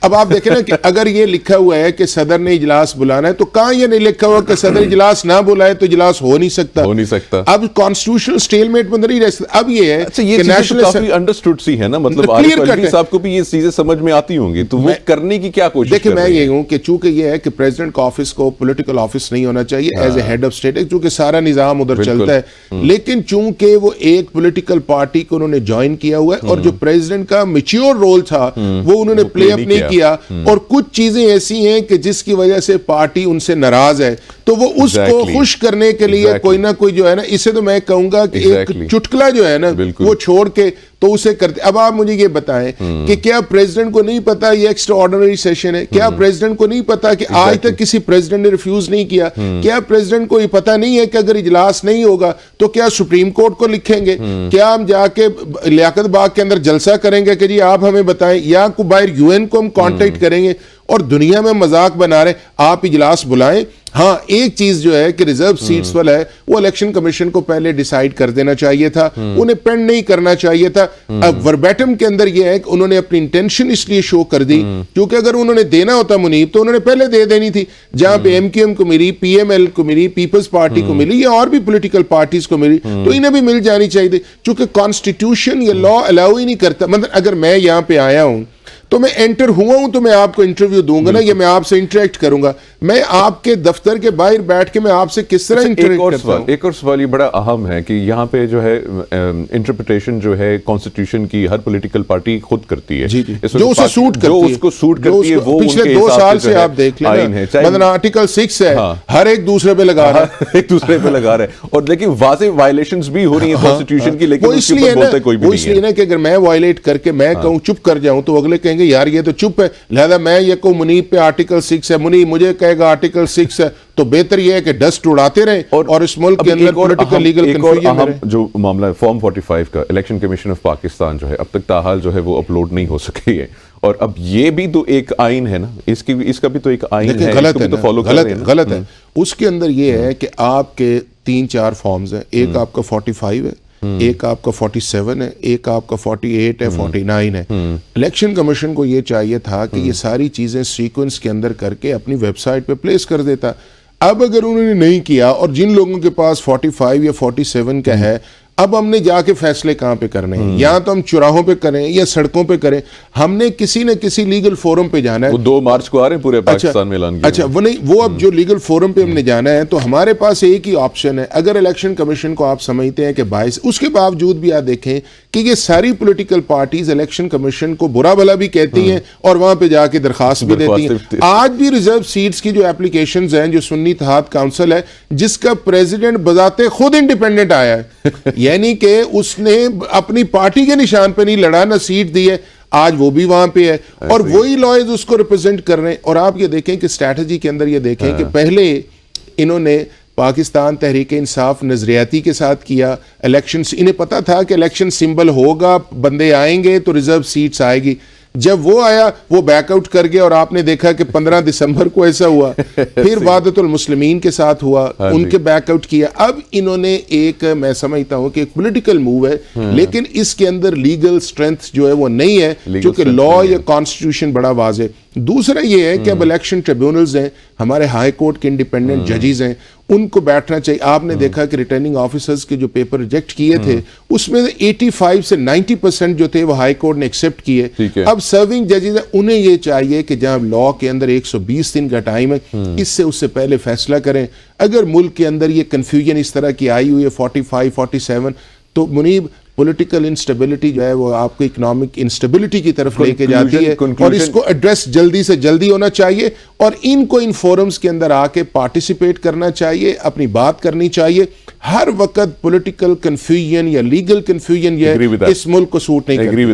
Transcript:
اب آپ دیکھیں نا کہ اگر یہ لکھا ہوا ہے کہ صدر نے اجلاس بلانا ہے تو کہاں یہ نہیں لکھا ہوا کہ صدر اجلاس نہ بلائے تو اجلاس ہو نہیں سکتا. اب کانسٹیٹیوشنل سٹیل میٹ میں نہیں رہ سکتا. اب یہ ہے کہ نیشنل کافی انڈرسٹوڈ سی ہے نا, مطلب عارف علوی صاحب کو بھی یہ چیزیں سمجھ میں آتی ہوں گی, تو وہ کرنے کی کیا کوشش دیکھیں میں یہ ہوں کہ چونکہ یہ ہے کہ پریزیڈنٹ کا آفس کو پولیٹیکل آفس نہیں ہونا چاہیے as a head of state, چونکہ سارا نظام ادھر چلتا ہے, لیکن چونکہ وہ ایک پولیٹیکل پارٹی کو انہوں نے جوائن کیا ہوا ہے اور جو پریزیڈنٹ کا میچیور رول تھا وہ انہوں نے پلے اپ نہیں کیا, اور کچھ چیزیں ایسی ہیں کہ جس کی وجہ سے پارٹی ان سے ناراض ہے, تو وہ اس کو خوش کرنے کے لیے کوئی نہ کوئی جو ہے نا, اسے تو میں کہوں گا کہ ایک چٹکلا جو ہے نا وہ چھوڑ کے تو اسے کرتے. اب آپ مجھے یہ بتائیں کہ کیا پریزیڈنٹ کو نہیں پتا یہ ایکسٹرا آرڈنری سیشن ہے؟ کیا پریزیڈنٹ کو نہیں پتا کہ آج تک کسی پریزیڈنٹ نے ریفیوز نہیں کیا؟ کیا پریزیڈنٹ کو یہ پتا نہیں ہے کہ اگر اجلاس نہیں ہوگا تو کیا سپریم کورٹ کو لکھیں گے؟ کیا ہم جا کے لیاقت باغ کے اندر جلسہ کریں گے کہ جی آپ ہمیں بتائیں, یا کو باہر UN کو ہم کانٹیکٹ کریں گے؟ اور دنیا میں مذاق بنا رہے آپ اجلاس بلائیں. ہاں ایک چیز جو ہے کہ ریزرو سیٹس والا ہے وہ الیکشن کمیشن کو پہلے ڈیسائیڈ کر دینا چاہیے تھا, انہیں پینڈ نہیں کرنا چاہیے تھا. اب وربیٹم کے اندر یہ ہے کہ انہوں نے اپنی انٹینشن اس لیے شو کر دی کیونکہ اگر انہوں نے دینا ہوتا منیب تو انہوں نے پہلے دے دینی تھی, جہاں پہ MQM کو ملی, PML کو ملی, پیپلز پارٹی کو ملی, یا اور بھی پولیٹیکل پارٹیز کو ملی, تو انہیں بھی مل جانی چاہیے تھی. چونکہ کانسٹیٹیوشن یا لا الاؤ ہی نہیں کرتا. مطلب اگر میں یہاں پہ آیا ہوں تو میں انٹر ہوا ہوں تو میں آپ کو انٹرویو دوں گا نا, یا میں آپ سے انٹریکٹ کروں گا, میں آپ کے دفتر کے باہر بیٹھ کے میں آپ سے کس طرح انٹریکٹ کرتا ہوں. ایک اور سوال یہ بڑا اہم ہے کہ یہاں پہ جو ہے انٹرپریٹیشن جو ہے کانسٹیٹیوشن کی ہر پولیٹیکل پارٹی خود کرتی ہے, جو اسے سوٹ کرتی ہے, وہ پچھلے 2 سال سے آپ دیکھ لیں مطلب آرٹیکل 6 ہے, ہر ایک دوسرے پہ لگا رہا ہے, اور لیکن واضح وائلیشنز بھی ہو رہی ہیں کانسٹیٹیوشن کی, لیکن اس کے اوپر بولتا کوئی بھی نہیں ہے. وہ اس لیے نا کہ اگر میں وائلیٹ کر کے میں کہوں چپ کر جاؤں تو اگلے کہیں گے یار یہ تو چپ ہے, لہذا میں یہ کہوں منیب پہ آرٹیکل 6 ہے, منیب مجھے کہے گا آرٹیکل 6 ہے, تو بہتر یہ ہے کہ ڈسٹ اڑاتے رہیں اور اس ملک کے اندر پولیٹیکل لیگل کنفیوژن میں رہیں. جو معاملہ ہے فارم 45 کا, الیکشن کمیشن آف پاکستان جو ہے اب تک تاحال جو ہے وہ اپلوڈ نہیں ہو سکی ہے, اور اب یہ بھی تو ایک آئین ہے نا, اس کا بھی تو ایک آئین ہے, غلط ہے. اس کے اندر یہ ہے کہ آپ کے 3-4 فارمز ہیں, ایک آپ کا 45 ہے, ایک آپ کا 47 ہے, ایک آپ کا 48 ہے, 49 ہے. الیکشن کمیشن کو یہ چاہیے تھا کہ یہ ساری چیزیں سیکوینس کے اندر کر کے اپنی ویب سائٹ پہ پلیس کر دیتا. اب اگر انہوں نے نہیں کیا, اور جن لوگوں کے پاس 45 یا 47 کا ہے, اب ہم نے جا کے فیصلے کہاں پہ کرنے ہیں؟ یا تو ہم چوراہوں پہ کریں یا سڑکوں پہ کریں, ہم نے کسی نہ کسی لیگل فورم پہ جانا ہے. وہ 2 مارچ کو آ رہے ہیں پورے پاکستان میں اعلان کیا. اچھا وہ نہیں, وہ اب جو لیگل فورم پہ ہم نے جانا ہے تو ہمارے پاس ایک ہی آپشن ہے. اگر الیکشن کمیشن کو آپ سمجھتے ہیں کہ باعث, اس کے باوجود بھی آپ دیکھیں کہ یہ ساری پولیٹیکل پارٹیز الیکشن کمیشن کو برا بھلا بھی کہتی ہیں اور وہاں پہ جا کے درخواست بھی دیتی ہیں. آج بھی ریزرو سیٹس کی جو اپلیکیشنز ہیں, جو سنی اتحاد کونسل ہے جس کا پریزیڈنٹ بذات خود انڈیپینڈنٹ آیا ہے, یعنی کہ اس نے اپنی پارٹی کے نشان پہ نہیں لڑا, نہ سیٹ دی ہے, آج وہ بھی وہاں پہ ہے اور وہی لائرز اس کو ریپرزینٹ کر رہے ہیں. اور آپ یہ دیکھیں کہ اسٹریٹجی کے اندر یہ دیکھیں کہ پہلے انہوں نے پاکستان تحریک انصاف نظریاتی کے ساتھ کیا الیکشنز, انہیں پتا تھا کہ الیکشن سمبل ہوگا, بندے آئیں گے تو ریزرو سیٹس آئے گی. جب وہ آیا وہ بیک آؤٹ کر گیا, اور آپ نے دیکھا کہ 15 دسمبر کو ایسا ہوا. پھر وحدت المسلمین کے ساتھ ہوا, ان کے بیک آؤٹ کیا. اب انہوں نے ایک, میں سمجھتا ہوں کہ ایک پولیٹیکل موو ہے, لیکن اس کے اندر لیگل سٹرینتھ جو ہے وہ نہیں ہے, کیونکہ لا یا کانسٹیٹیوشن بڑا واضح. دوسرا یہ ہے کہ اب الیکشن ٹریبیونلز ہیں, ہمارے ہائی کورٹ کے انڈیپینڈنٹ ججز ہیں, ان کو بیٹھنا چاہیے. آپ نے دیکھا کہ ریٹرننگ آفیسرز کے جو پیپر ریجیکٹ کیے تھے اس میں 85 سے 90% جو تھے وہ ہائی کورٹ نے ایکسیپٹ کیے. اب سرونگ ججز ہیں, انہیں یہ چاہیے کہ جہاں لا کے اندر 120 دن کا ٹائم ہے, اس سے پہلے فیصلہ کریں. اگر ملک کے اندر یہ کنفیوژن اس طرح کی آئی ہوئی ہے 45 47, تو منیب پولیٹیکل انسٹیبلٹی جو ہے وہ آپ کو اکنامک انسٹیبلٹی کی طرف لے کے جاتی ہے, اور اس کو ایڈریس جلدی سے جلدی ہونا چاہیے, اور ان کو ان فورمز کے اندر آ کے پارٹیسپیٹ کرنا چاہیے, اپنی بات کرنی چاہیے. ہر وقت پولیٹیکل کنفیوژن یا لیگل کنفیوژن یہ اس ملک کو سوٹ نہیں کرتی.